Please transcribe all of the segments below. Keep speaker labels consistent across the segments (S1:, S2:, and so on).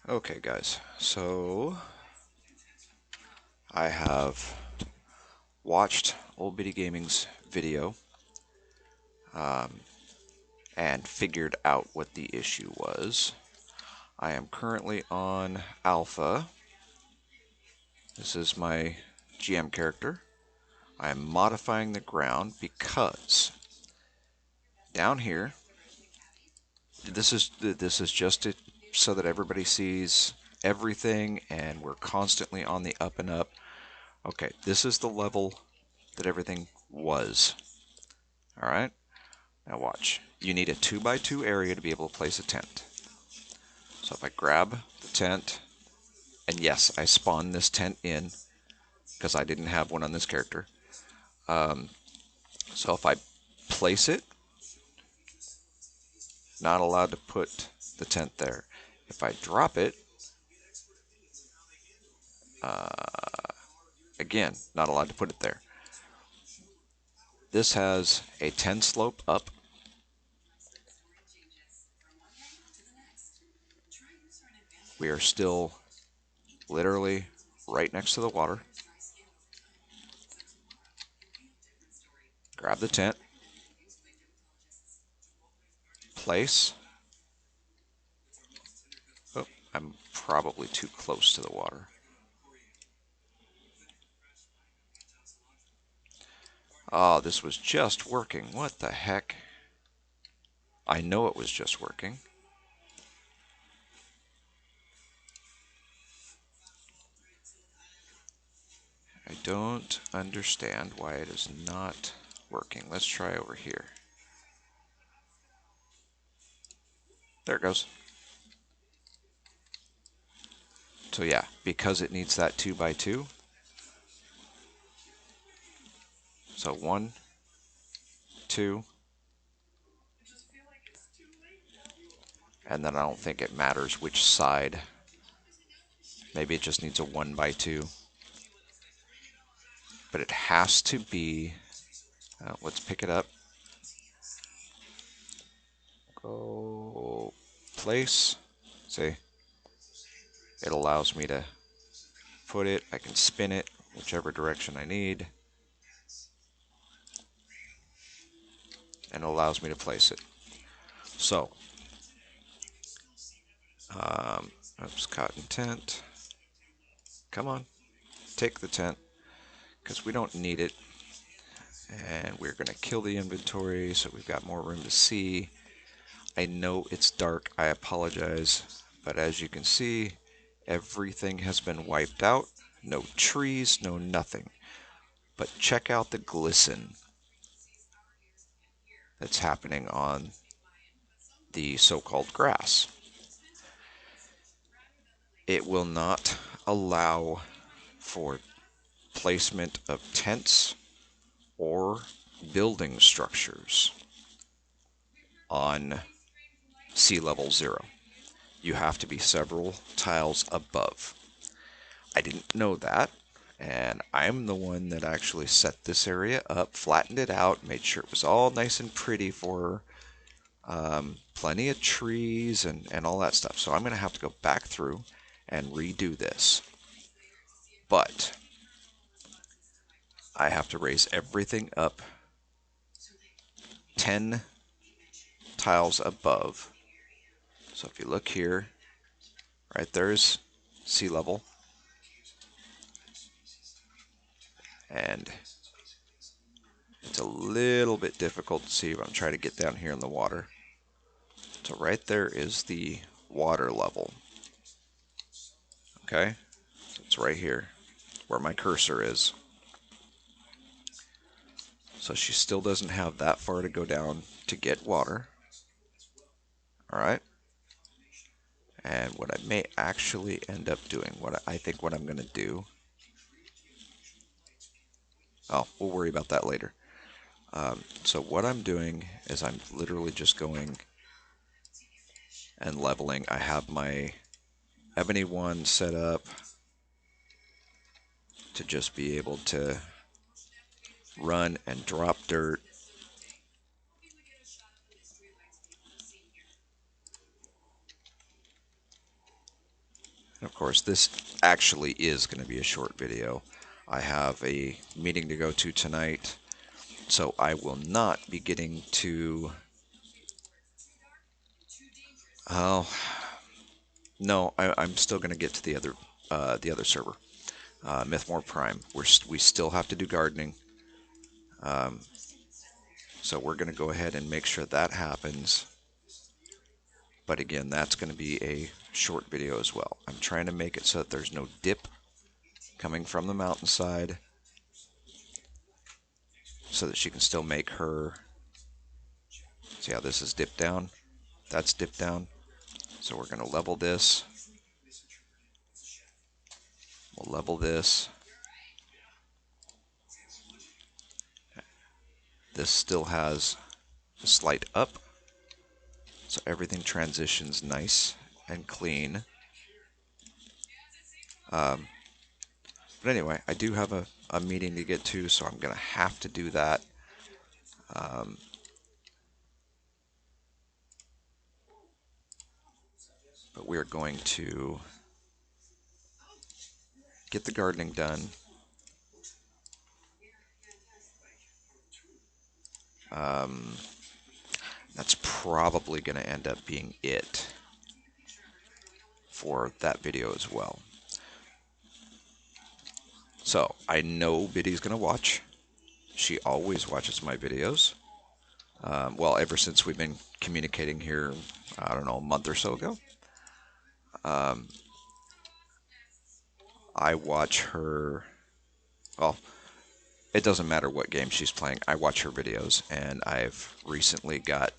S1: Okay, guys, so I have watched Old Biddy Gaming's video um, and figured out what the issue was. I am currently on Alpha. This is my GM character. I am modifying the ground because down here, this is just so that everybody sees everything and we're constantly on the up and up. Okay, this is the level that everything was. All right, now watch. You need a 2x2 area to be able to place a tent. So if I grab the tent, and yes, I spawned this tent in because I didn't have one on this character. So if I place it, not allowed to put the tent there. If I drop it, again, not allowed to put it there. This has a 10 slope up. We are still literally right next to the water. Grab the tent. Place. Oh, I'm probably too close to the water. Oh, this was just working. What the heck? I know it was just working. I don't understand why it is not working. Let's try over here. There it goes. So yeah, because it needs that 2x2. So 1, 2, and then I don't think it matters which side. Maybe it just needs a 1x2. But it has to be, let's pick it up. Go place. See, it allows me to put it. I can spin it whichever direction I need. And it allows me to place it. So, oops, cotton tent. Come on, take the tent, because we don't need it. And we're going to kill the inventory so we've got more room to see. I know it's dark, I apologize, but as you can see, everything has been wiped out. No trees, no nothing. But check out the glisten that's happening on the so-called grass. It will not allow for placement of tents or building structures on sea level 0. You have to be several tiles above. I didn't know that, and I'm the one that actually set this area up, flattened it out, made sure it was all nice and pretty for her. Plenty of trees and all that stuff. So I'm going to have to go back through and redo this. But I have to raise everything up 10 tiles above. So if you look here, right there's sea level. And it's a little bit difficult to see if I'm trying to get down here in the water. So right there is the water level. Okay, so it's right here where my cursor is. So she still doesn't have that far to go down to get water. All right. And what I may actually end up doing, what I think what I'm going to do, oh, we'll worry about that later. So what I'm doing is I'm literally just going and leveling. I have my Ebony 1 set up to just be able to run and drop dirt. And of course, this actually is going to be a short video. I have a meeting to go to tonight, so I will not be getting to... Oh, no, I'm still going to get to the other server, Mythmore Prime. We still have to do gardening, so we're going to go ahead and make sure that happens. But again, that's going to be a short video as well. I'm trying to make it so that there's no dip coming from the mountainside, so that she can still make her... See how this is dipped down? That's dipped down. So we're going to level this. We'll level this. This still has a slight up, so everything transitions nice and clean. But anyway, I do have a meeting to get to, so I'm going to have to do that. But we're going to get the gardening done. That's probably going to end up being it for that video as well. So I know Biddy's going to watch. She always watches my videos. Well, ever since we've been communicating here, I don't know, a month or so ago. I watch her, well, it doesn't matter what game she's playing. I watch her videos, and I've recently got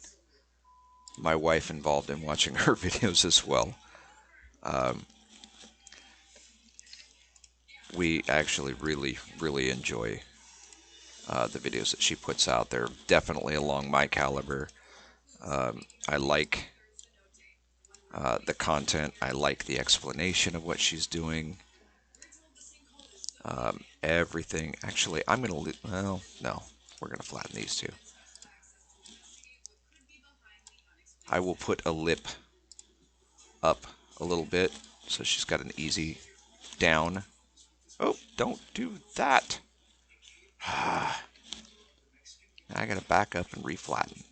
S1: my wife involved in watching her videos as well. We actually really enjoy the videos that she puts out. They're definitely along my caliber. I like the content. I like the explanation of what she's doing. Everything. Actually, I'm going to... Well, no. We're going to flatten these two. I will put a lip up a little bit so she's got an easy down. Oh, don't do that. I got to back up and reflatten.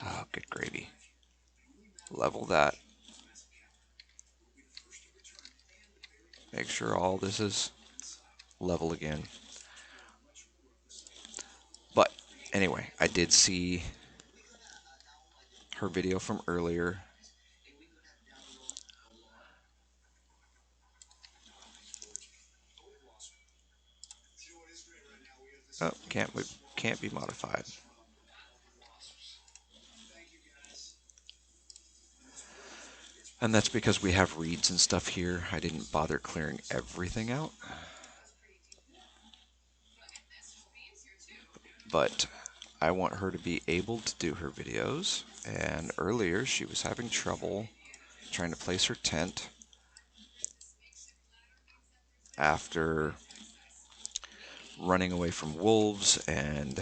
S1: Oh, good gravy. Level that. Make sure all this is level again. But anyway, I did see her video from earlier. Oh, can't be modified. And that's because we have reeds and stuff here. I didn't bother clearing everything out. But I want her to be able to do her videos. And earlier she was having trouble trying to place her tent after running away from wolves and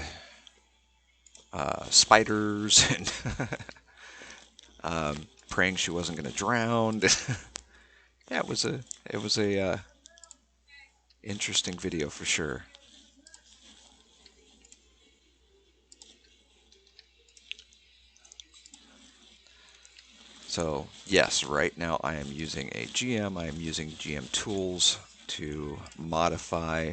S1: spiders and praying she wasn't going to drown. Yeah, it was a interesting video for sure. So yes, right now I am using a GM. I am using GM tools to modify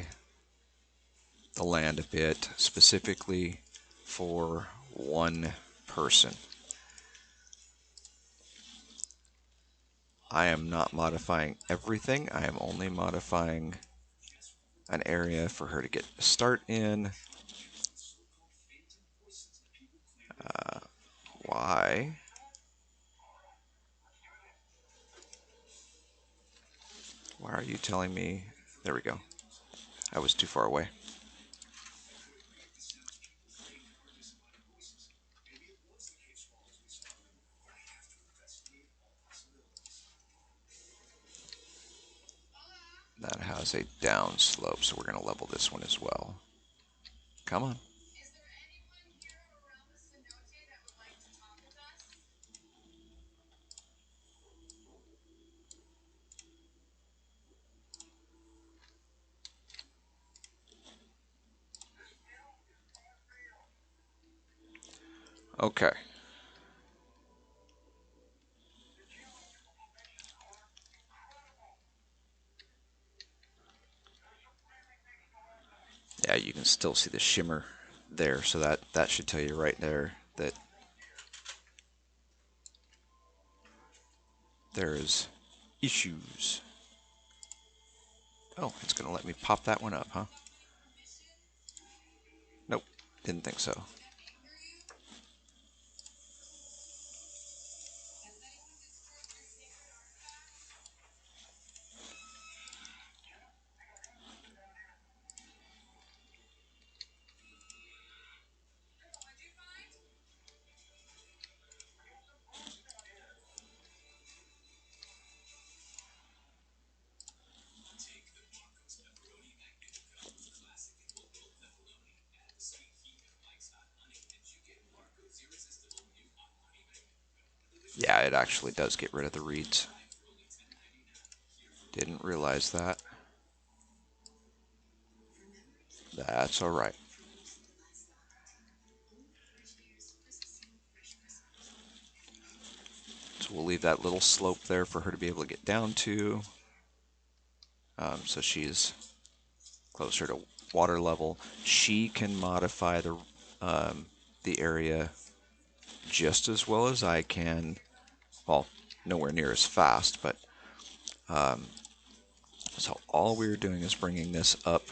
S1: the land a bit, specifically for one person. I am not modifying everything. I am only modifying an area for her to get a start in. Why? Why are you telling me? There we go. I was too far away. That has a down slope, so we're going to level this one as well. Come on. Okay. Yeah, you can still see the shimmer there, so that should tell you right there that there is issues. Oh, it's going to let me pop that one up, huh? Nope, didn't think so. Yeah, it actually does get rid of the reeds. Didn't realize that. That's all right. So we'll leave that little slope there for her to be able to get down to. So she's closer to water level. She can modify the area just as well as I can. Well, nowhere near as fast, but so all we're doing is bringing this up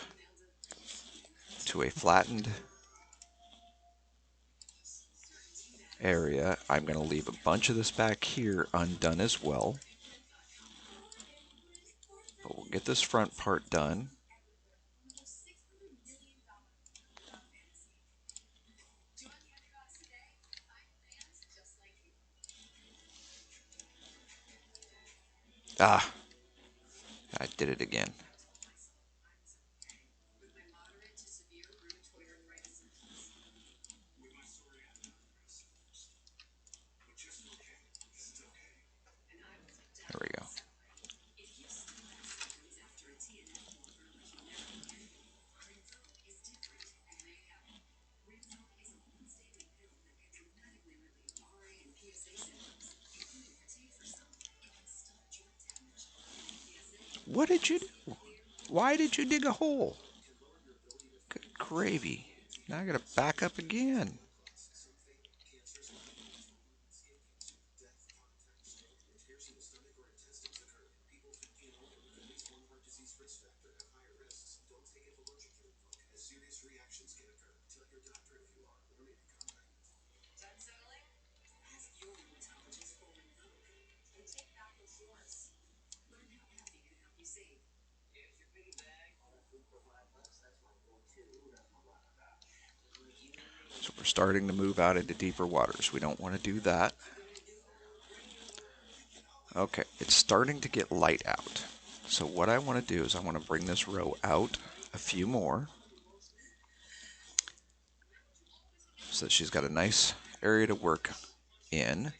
S1: to a flattened area. I'm going to leave a bunch of this back here undone as well. But we'll get this front part done. Ah, I did it again. There we go. What did you do? Why did you dig a hole? Good gravy. Now I gotta back up again. So we're starting to move out into deeper waters. We don't want to do that. Okay, it's starting to get light out. So what I want to do is I want to bring this row out a few more so that she's got a nice area to work in.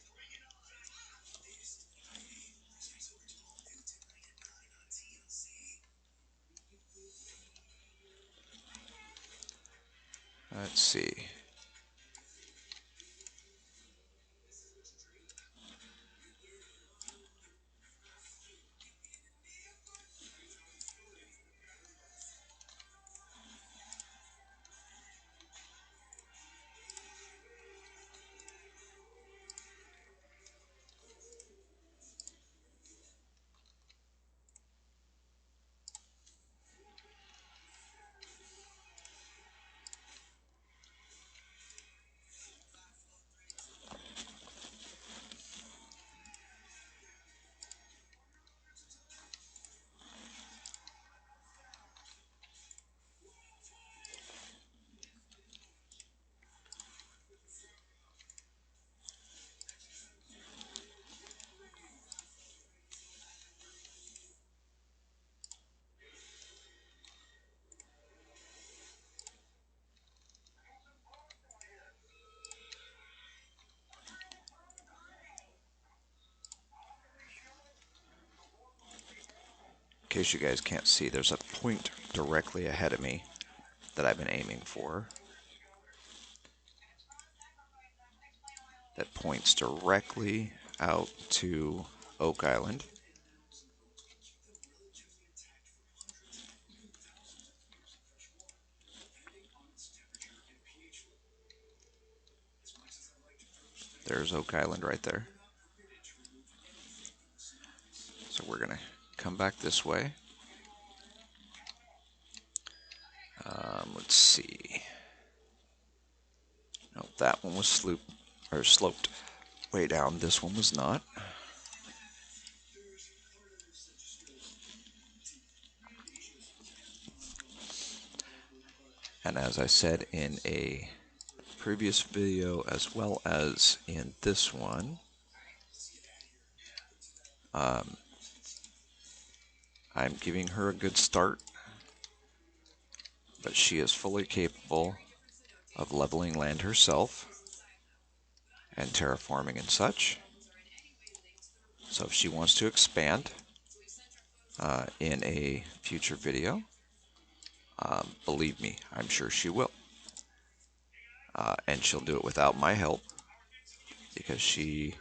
S1: Let's see. In case you guys can't see, there's a point directly ahead of me that I've been aiming for. that points directly out to Oak Island. There's Oak Island right there. So we're going to come back this way. Let's see. No, that one was sloped way down. This one was not. And as I said in a previous video, as well as in this one, I'm giving her a good start, but she is fully capable of leveling land herself and terraforming and such. So if she wants to expand in a future video, believe me, I'm sure she will. And she'll do it without my help, because she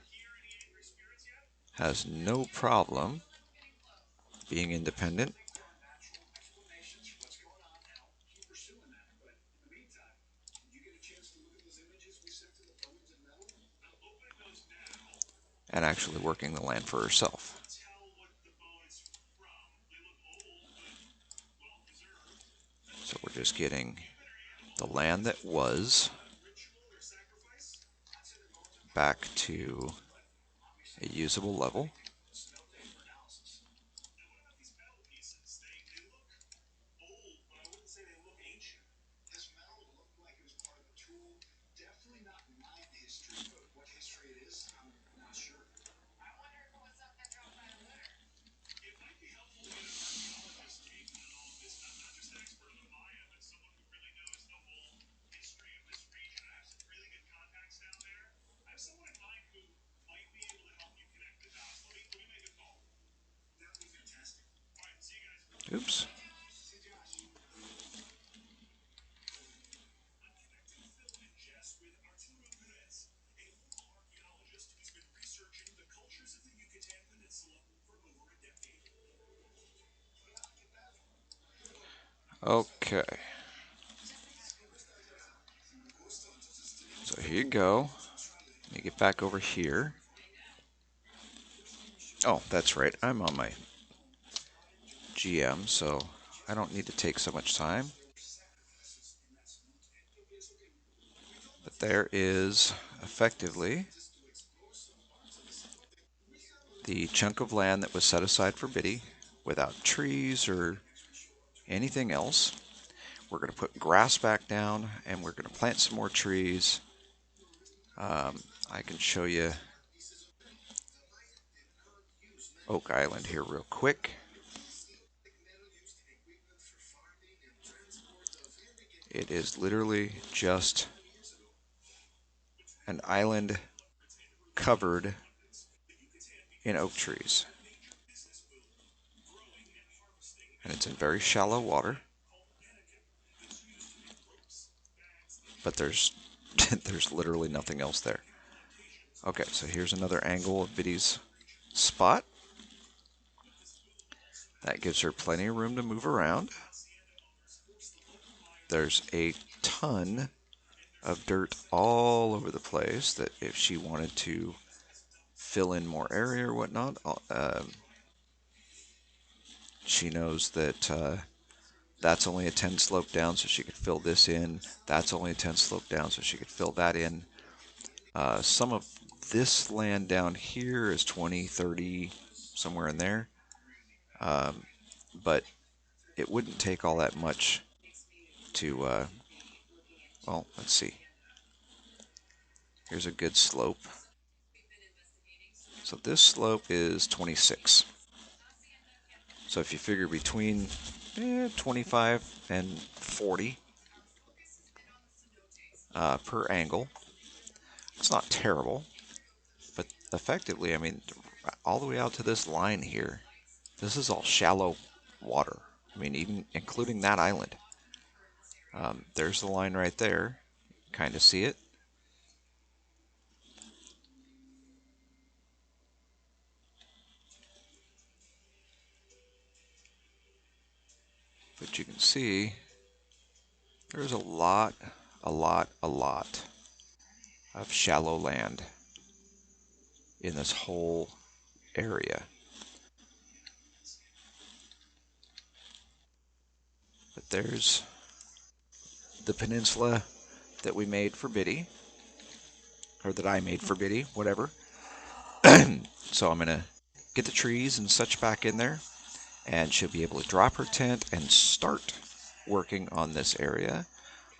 S1: has no problem being independent. And actually working the land for herself. So we're just getting the land that was back to a usable level. Oops. Okay. So here you go. Let me get back over here. Oh, that's right. I'm on my GM, so I don't need to take so much time. But there is effectively the chunk of land that was set aside for Biddy without trees or anything else. We're going to put grass back down, and we're going to plant some more trees. I can show you Oak Island here real quick. It is literally just an island covered in oak trees. And it's in very shallow water. But there's there's literally nothing else there. Okay, so here's another angle of Biddy's spot. That gives her plenty of room to move around. There's a ton of dirt all over the place that if she wanted to fill in more area or whatnot, she knows that that's only a 10 slope down, so she could fill this in. That's only a 10 slope down, so she could fill that in. Some of this land down here is 20, 30, somewhere in there. But it wouldn't take all that much to, well, let's see. Here's a good slope. So this slope is 26. So if you figure between 25 and 40 per angle, it's not terrible. But effectively, I mean, all the way out to this line here, this is all shallow water. I mean, even including that island. There's the line right there. Kind of see it. But you can see there's a lot of shallow land in this whole area. But there's the peninsula that we made for Biddy, or that I made for Biddy, whatever. So I'm going to get the trees and such back in there, and she'll be able to drop her tent and start working on this area.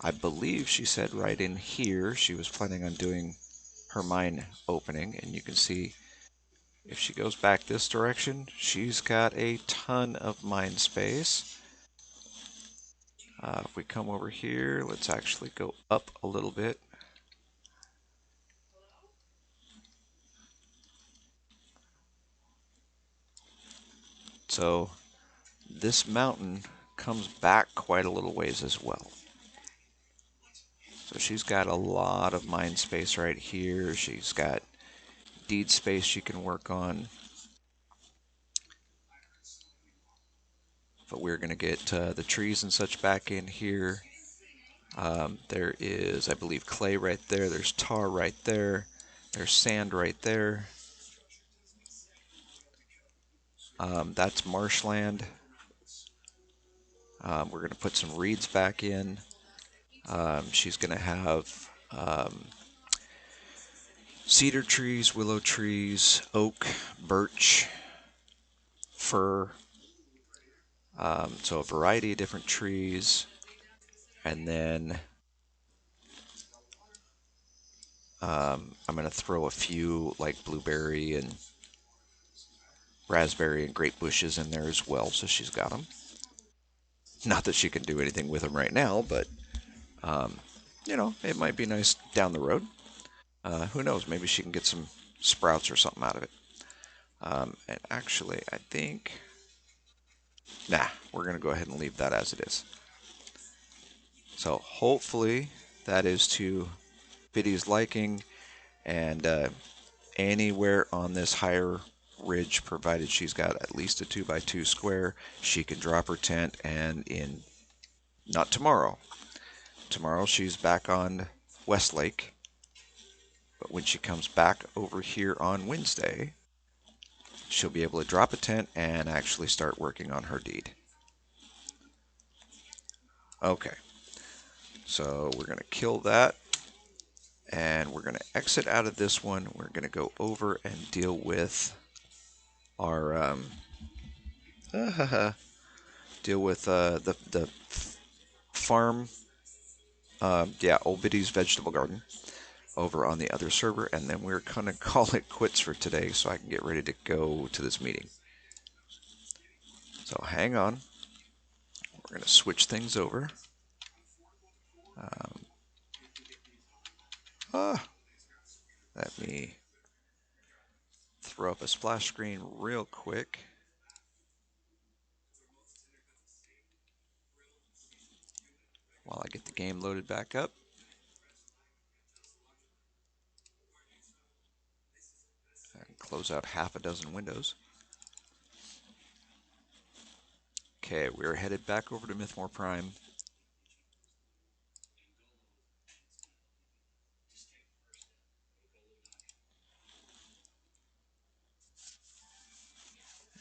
S1: I believe she said right in here she was planning on doing her mine opening, and you can see if she goes back this direction, she's got a ton of mine space. If we come over here, let's actually go up a little bit. So this mountain comes back quite a little ways as well. So she's got a lot of mine space right here. She's got deed space she can work on. But we're going to get the trees and such back in here. There is, I believe, clay right there. There's tar right there. There's sand right there. That's marshland. We're going to put some reeds back in. She's going to have cedar trees, willow trees, oak, birch, fir. So a variety of different trees. And then I'm going to throw a few like blueberry and raspberry and grape bushes in there as well, so she's got them. Not that she can do anything with them right now, but it might be nice down the road. Who knows? Maybe she can get some sprouts or something out of it. And actually, I think, nah, we're going to go ahead and leave that as it is. So hopefully that is to Biddy's liking, and anywhere on this higher ridge, provided she's got at least a 2x2 square, she can drop her tent, and in, not tomorrow. Tomorrow she's back on Westlake, but when she comes back over here on Wednesday, she'll be able to drop a tent and actually start working on her deed. Okay, so we're going to kill that, and we're going to exit out of this one. We're going to go over and deal with our the farm. Yeah, Old Biddy's vegetable garden over on the other server, and then we're going to call it quits for today so I can get ready to go to this meeting. So hang on. We're going to switch things over. Let me throw up a splash screen real quick. While I get the game loaded back up. And close out half a dozen windows. Okay, we're headed back over to Mythmore Prime.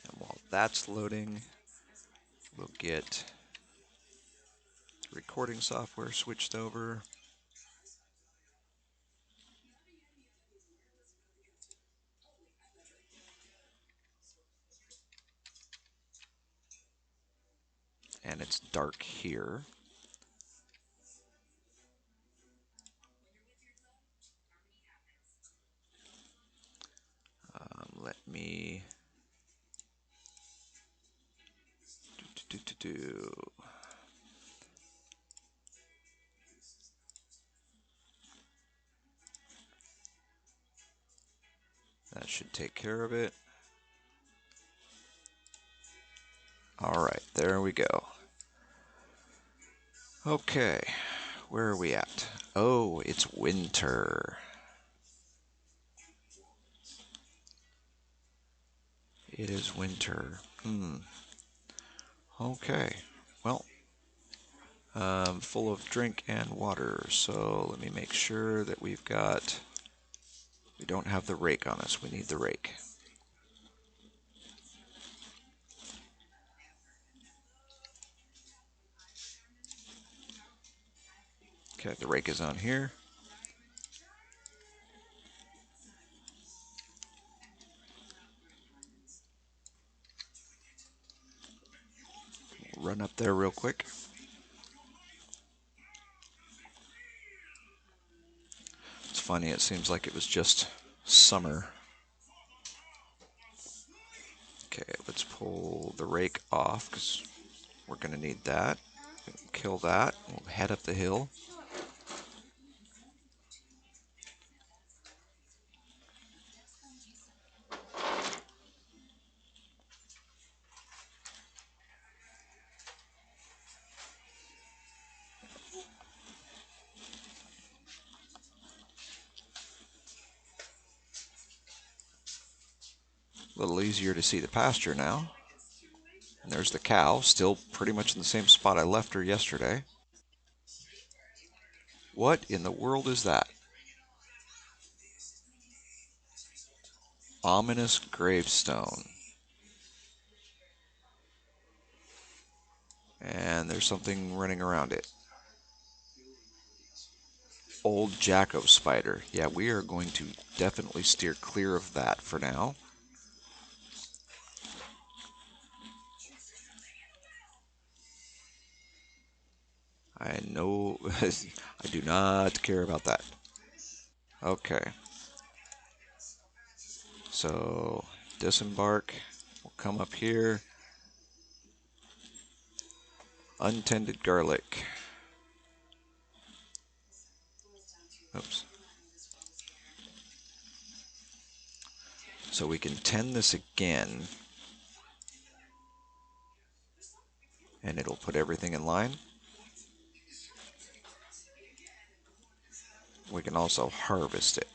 S1: And while that's loading, we'll get the recording software switched over. And it's dark here. Let me That should take care of it. All right, there we go. Okay, where are we at? Oh, it's winter. It is winter. Okay, well, full of drink and water. So let me make sure that we don't have the rake on us. We need the rake. Okay, the rake is on here. Run up there real quick. It's funny, it seems like it was just summer. Okay, let's pull the rake off because we're going to need that. Kill that. We'll head up the hill. A little easier to see the pasture now. And there's the cow, still pretty much in the same spot I left her yesterday. What in the world is that? Ominous gravestone. And there's something running around it. Old Jacko spider. Yeah, we are going to definitely steer clear of that for now. I know I do not care about that. Okay. So disembark. We'll come up here. Untended garlic. Oops. So we can tend this again. And it'll put everything in line. We can also harvest it.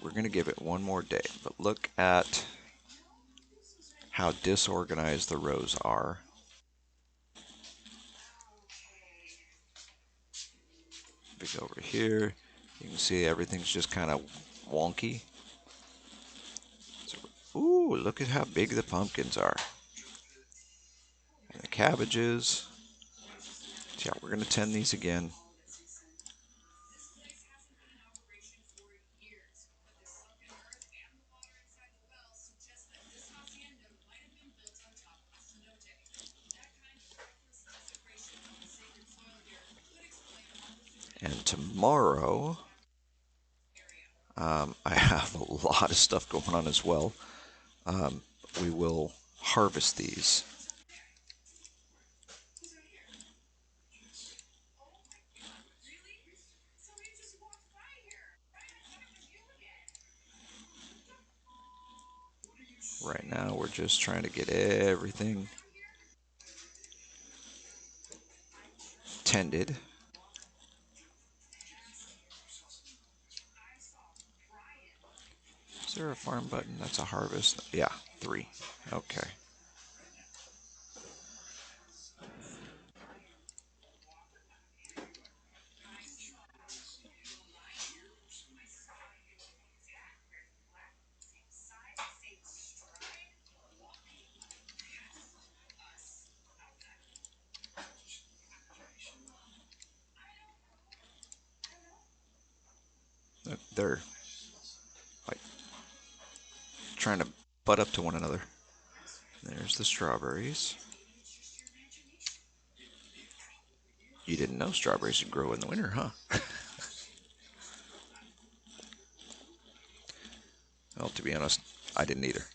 S1: We're going to give it one more day. But look at how disorganized the rows are. We go over here. You can see everything's just kind of wonky. So, ooh, look at how big the pumpkins are. And the cabbages. So yeah, we're going to tend these again. And tomorrow, I have a lot of stuff going on as well. We will harvest these. Right now, we're just trying to get everything tended. Is there a farm button? That's a harvest. Yeah, 3. Okay. They're like trying to butt up to one another. There's the strawberries. You didn't know strawberries would grow in the winter, huh? Well, to be honest, I didn't either.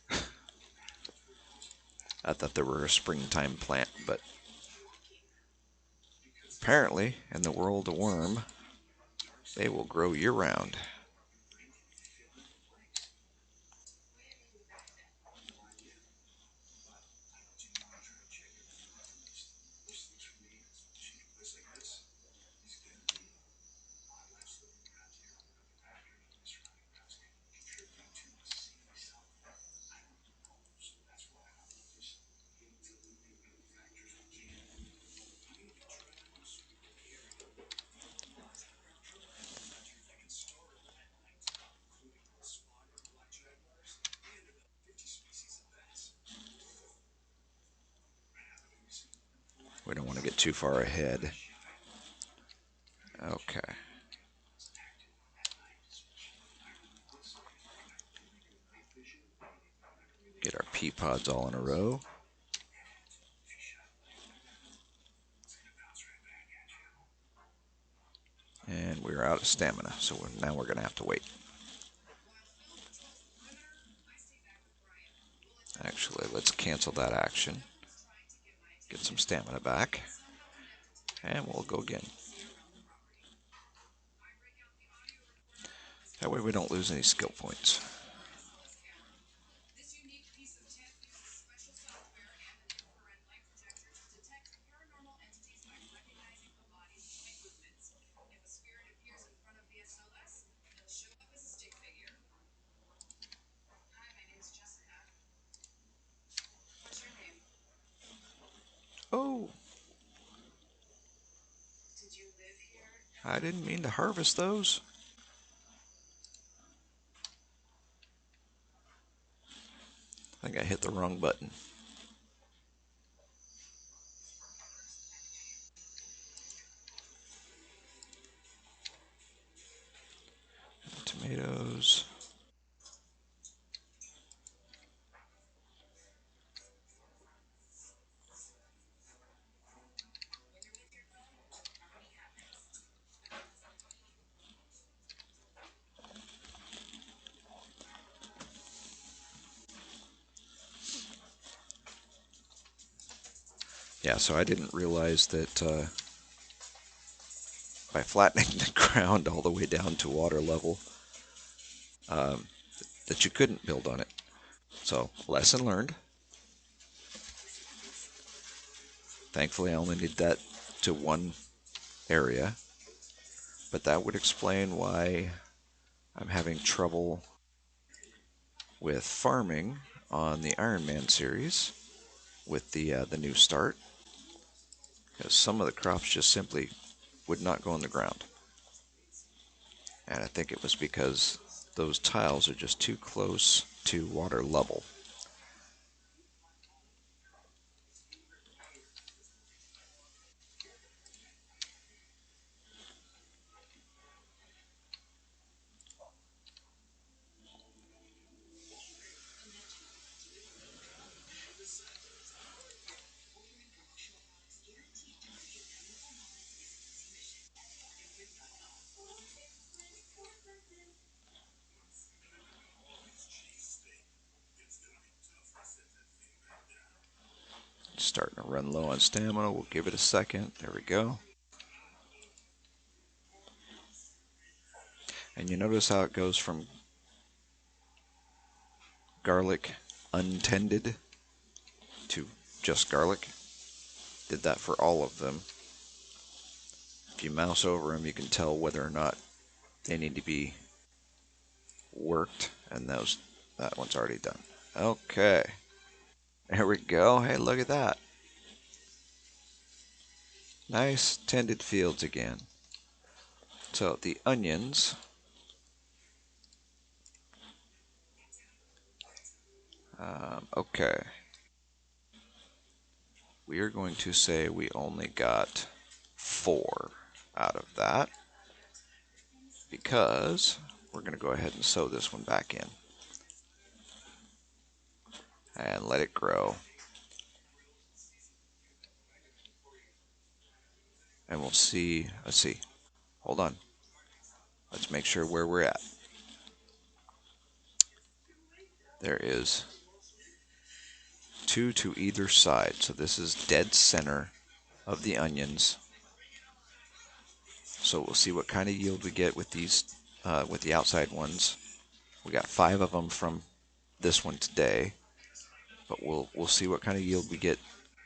S1: I thought they were a springtime plant, but apparently, in the world of worm, they will grow year-round. get too far ahead. Okay. Get our pea pods all in a row. And we're out of stamina, so now we're going to have to wait. Actually, let's cancel that action. Get some stamina back. And we'll go again. That way we don't lose any skill points. Oh! I didn't mean to harvest those. I think I hit the wrong button. Tomatoes. Yeah, so I didn't realize that by flattening the ground all the way down to water level, that you couldn't build on it. So, lesson learned. Thankfully, I only did that to one area, but that would explain why I'm having trouble with farming on the Iron Man series with the new start, because some of the crops just simply would not go in the ground. And I think it was because those tiles are just too close to water level. Starting to run low on stamina. We'll give it a second. There we go. And you notice how it goes from garlic untended to just garlic. Did that for all of them. If you mouse over them, you can tell whether or not they need to be worked, and that one's already done. Okay. There we go. Hey, look at that. Nice tended fields again. So the onions. Okay. We are going to say we only got 4 out of that, because we're going to go ahead and sow this one back in and let it grow. And we'll see. Let's see. Hold on. Let's make sure where we're at. There is 2 to either side. So this is dead center of the onions. So we'll see what kind of yield we get with these, with the outside ones. We got 5 of them from this one today, but we'll see what kind of yield we get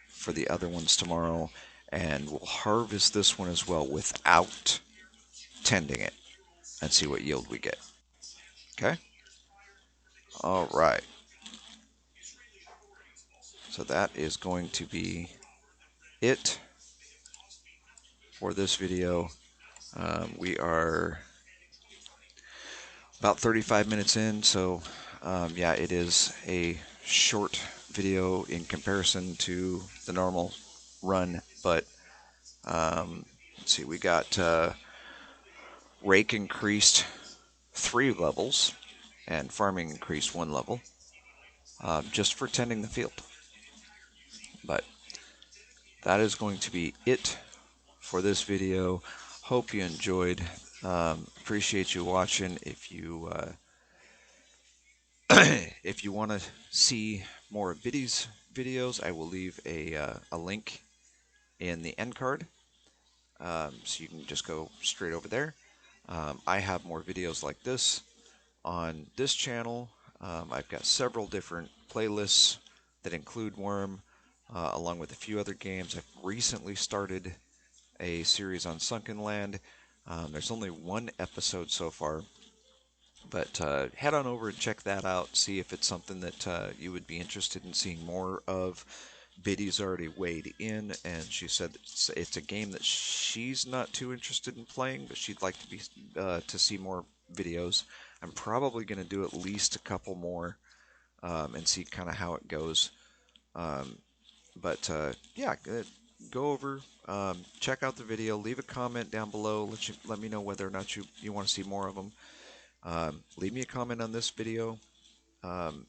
S1: for the other ones tomorrow, and we'll harvest this one as well without tending it and see what yield we get. Okay? All right. So that is going to be it for this video. We are about 35 minutes in, so yeah, it is a short video in comparison to the normal run, but Let's see, we got rake increased 3 levels and farming increased 1 level just for tending the field. But that is going to be it for this video. Hope you enjoyed. Appreciate you watching. If you want to see more of Biddy's videos, I will leave a link in the end card, so you can just go straight over there. I have more videos like this on this channel. I've got several different playlists that include Wurm, along with a few other games. I've recently started a series on Sunken Land. There's only 1 episode so far, but head on over and check that out. See if it's something that you would be interested in seeing more of. Biddy's already weighed in, and she said it's a game that she's not too interested in playing, but she'd like to see more videos. I'm probably going to do at least a couple more and see kind of how it goes. But yeah, go over, check out the video, leave a comment down below. Let me know whether or not you want to see more of them. Leave me a comment on this video, and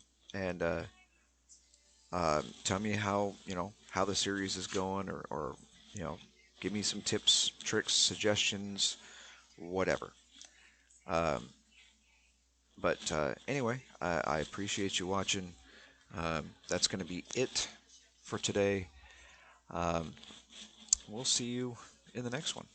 S1: tell me how the series is going, or give me some tips, tricks, suggestions, whatever. Um, but anyway, I appreciate you watching. That's going to be it for today. Um, we'll see you in the next one.